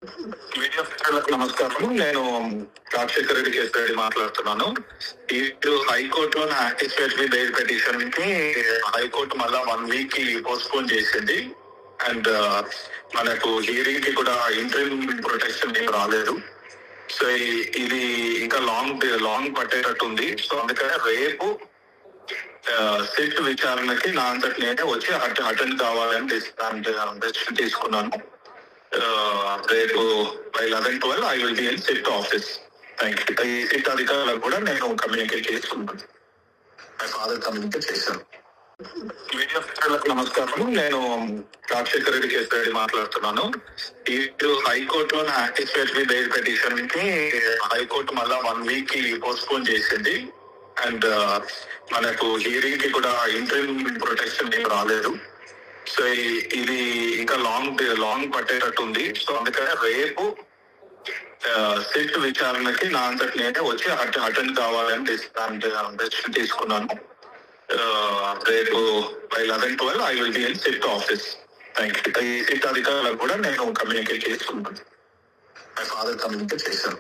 Media మిత్రులకు నమస్కారం. నేను రాజశేఖర రెడ్డి కేసు మాట్లాడుతున్నాను. ఈ హైకోర్టులో యాంటిసిపేటరీ బెయిల్ పిటిషన్ కి హైకోర్టు మళ్ళా 1 వీక్ కి పోస్ట్పోన్ చేసింది. అండ్ మనకు హియరింగ్ కి కూడా ఇంటరిమ్ ప్రొటెక్షన్ ఏం రాలేదు. సో ఇది ఇంకా లాంగ్ పట్టేటట్టు ఉంది. సో అందుకని రేపు సిట్ విచారణకి నా అంతటి నేనే వచ్చి అటెండ్ కావాలని డెసిషన్ తీసుకున్నాను. రేపు by 11-12 I will be in SIT office. Thank you. ఈ సిట్ అధికారులకు కూడా నేను కమ్యూనికేట్ చేసుకున్నాను. మై ఫాదర్ కమ్యూనికేట్ చేశాను. మీడియా మిత్రులకు నమస్కారం. నేను రాజశేఖర రెడ్డి కేసు మాట్లాడుతున్నాను. ఈ హైకోర్టులో యాంటిసిపేటరీ బెయిల్ పిటిషన్ కి హైకోర్టు మళ్ళా 1 వీక్ కి పోస్ట్పోన్ చేసింది. అండ్ మనకు హియరింగ్ కి కూడా ఇంటరిమ్ ప్రొటెక్షన్ ఏం రాలేదు. సో ఇది ఇంకా లాంగ్ పట్టేటట్టు ఉంది. సో అందుకని రేపు సిట్ విచారణకి నా అంతటి నేనే వచ్చి అటెండ్ కావాలని డెసిషన్ తీసుకున్నాను. రేపు by 11-12 I will be in SIT office. Thank you. ఈ సిట్ అధికారులకు కూడా నేను కమ్యూనికేట్ చేసుకున్నాను. మై ఫాదర్ కమ్యూనికేట్ చేశాను.